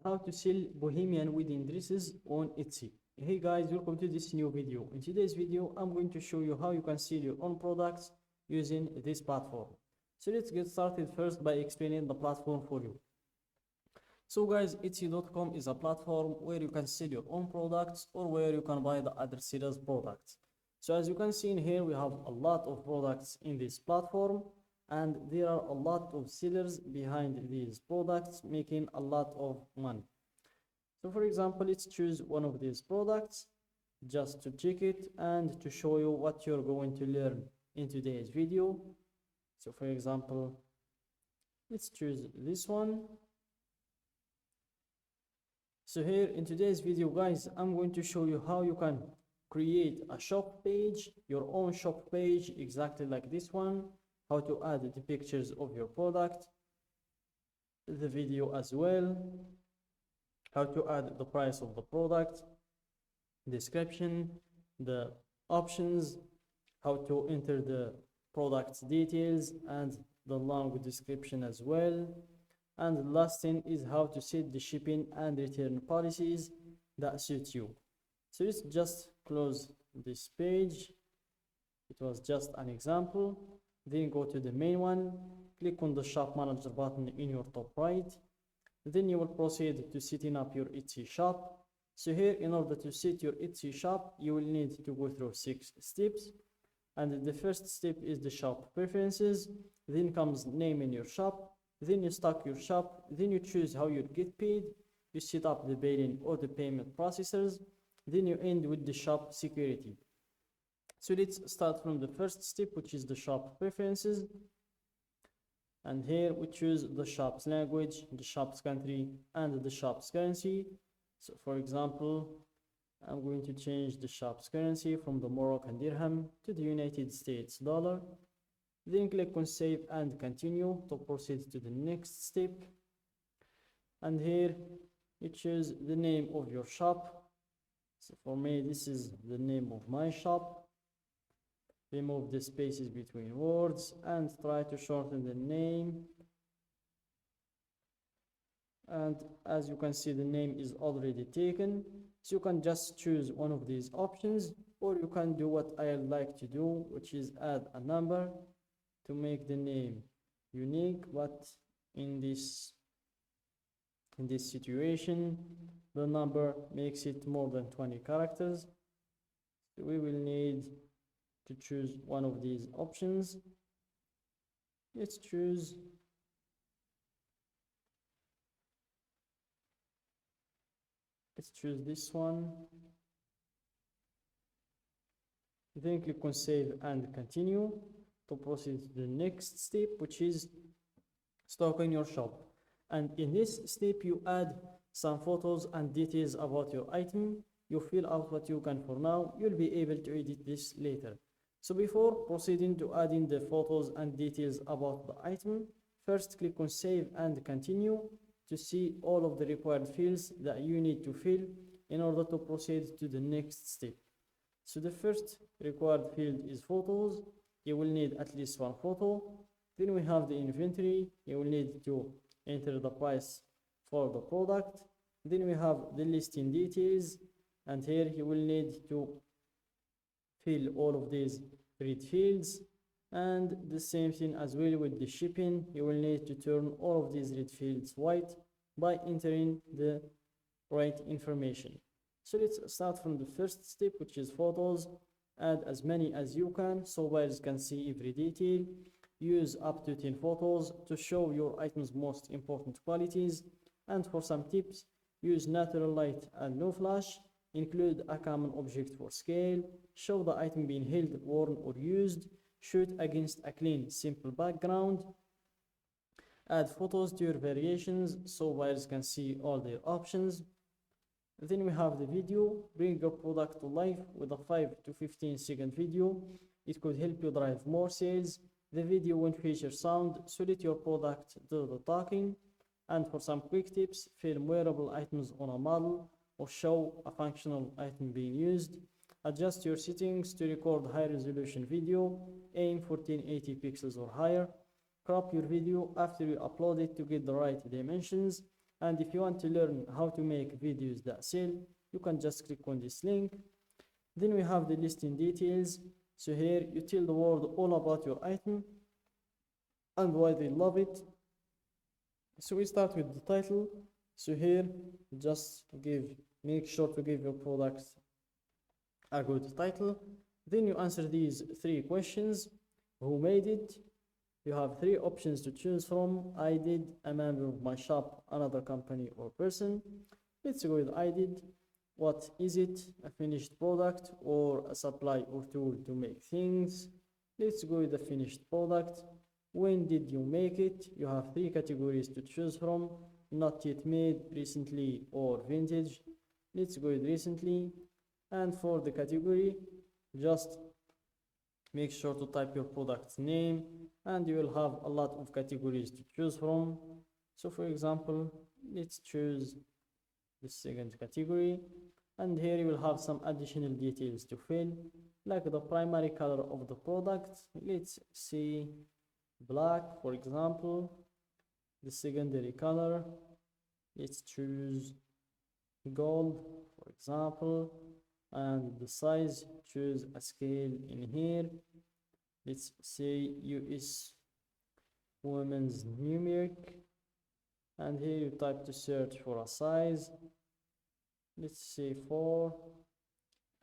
how to sell Bohemian wedding dresses on Etsy. Hey guys, welcome to this new video. In today's video, I'm going to show you how you can sell your own products using this platform. So let's get started first by explaining the platform for you. So guys, Etsy.com is a platform where you can sell your own products or where you can buy the other sellers' products. So as you can see in here, we have a lot of products in this platform, and there are a lot of sellers behind these products making a lot of money. So for example, let's choose one of these products just to check it and to show you what you're going to learn in today's video. So for example, let's choose this one. So here in today's video, guys, I'm going to show you how you can create a shop page, your own shop page, exactly like this one, how to add the pictures of your product, the video as well, how to add the price of the product, description, the options, how to enter the product's details, and the long description as well. And the last thing is how to set the shipping and return policies that suit you. So let's just close this page. It was just an example. Then go to the main one, click on the shop manager button in your top right. Then you will proceed to setting up your Etsy shop. So here, in order to set your Etsy shop, you will need to go through 6 steps. And the first step is the shop preferences. Then comes naming your shop. Then you stock your shop. Then you choose how you get paid. You set up the billing or the payment processors. Then you end with the shop security. So let's start from the first step, which is the shop preferences. And here we choose the shop's language, the shop's country, and the shop's currency. So for example, I'm going to change the shop's currency from the Moroccan dirham to the United States dollar. Then click on save and continue to proceed to the next step. And here you choose the name of your shop. So for me, this is the name of my shop. Remove the spaces between words and try to shorten the name. And as you can see, the name is already taken. So you can just choose one of these options, or you can do what I like to do, which is add a number to make the name unique. But in this situation, the number makes it more than 20 characters. So we will need to choose one of these options. Let's choose this one. Then click on save and continue to proceed to the next step, which is stocking your shop. And in this step, you add some photos and details about your item. You fill out what you can for now. You'll be able to edit this later. So before proceeding to adding the photos and details about the item, first click on save and continue to see all of the required fields that you need to fill in order to proceed to the next step. So the first required field is photos. You will need at least one photo. Then we have the inventory. You will need to enter the price for the product. Then we have the listing details, and here you will need to fill all of these red fields, and the same thing as well with the shipping. You will need to turn all of these red fields white by entering the right information. So let's start from the first step, which is photos. Add as many as you can so buyers can see every detail. Use up to 10 photos to show your item's most important qualities. And for some tips, use natural light and no flash. Include a common object for scale. Show the item being held, worn, or used. Shoot against a clean, simple background. Add photos to your variations so buyers can see all their options. Then we have the video. Bring your product to life with a 5 to 15 second video. It could help you drive more sales. The video won't feature sound, so let your product do the talking. And for some quick tips, film wearable items on a model or show a functional item being used. Adjust your settings to record high resolution video. Aim for 1080 pixels or higher. Crop your video after you upload it to get the right dimensions. And if you want to learn how to make videos that sell, you can just click on this link. Then we have the listing details. So here you tell the world all about your item and why they love it. So we start with the title. So here just make sure to give your product a good title. Then you answer these 3 questions. Who made it? You have 3 options to choose from. I did, a member of my shop, another company or person. Let's go with I did. What is it? A finished product or a supply or tool to make things? Let's go with the finished product. When did you make it? You have 3 categories to choose from. Not yet made, recently, or vintage. Let's go with recently. And for the category, just make sure to type your product's name and you will have a lot of categories to choose from. So for example, let's choose the second category, and here you will have some additional details to fill, like the primary color of the product. Let's see black, for example. The secondary color, let's choose gold, for example. And the size, choose a scale in here. Let's say US women's numeric, and here you type to search for a size. Let's say 4,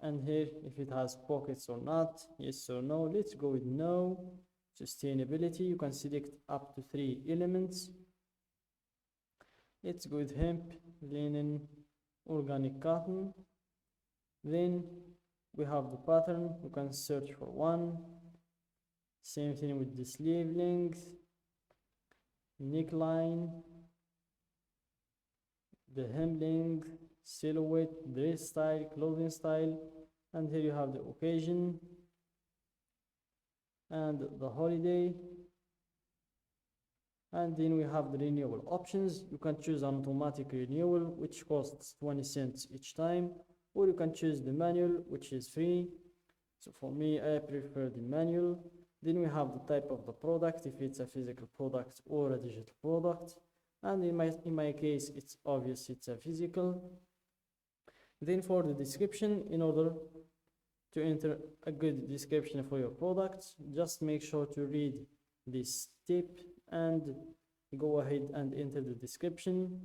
and here if it has pockets or not, yes or no. Let's go with no. Sustainability, you can select up to 3 elements. Let's go with hemp, linen, organic cotton. Then we have the pattern, you can search for one. Same thing with the sleeve length, neckline, the hem length, silhouette, dress style, clothing style, and here you have the occasion and the holiday. And then we have the renewal options. You can choose an automatic renewal, which costs 20 cents each time, or you can choose the manual, which is free. So for me, I prefer the manual. Then we have the type of the product, if it's a physical product or a digital product. And in my case, it's obvious it's a physical. Then for the description, in order to enter a good description for your products, just make sure to read this tip and go ahead and enter the description.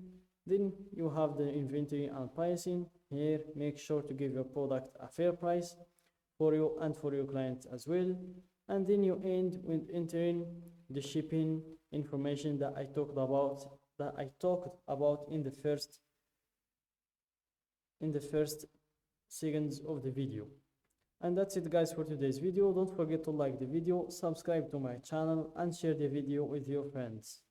Then you have the inventory and pricing. Here, make sure to give your product a fair price for you and for your clients as well. And then you end with entering the shipping information that I talked about in the first seconds of the video. And that's it guys for today's video. Don't forget to like the video, subscribe to my channel, and share the video with your friends.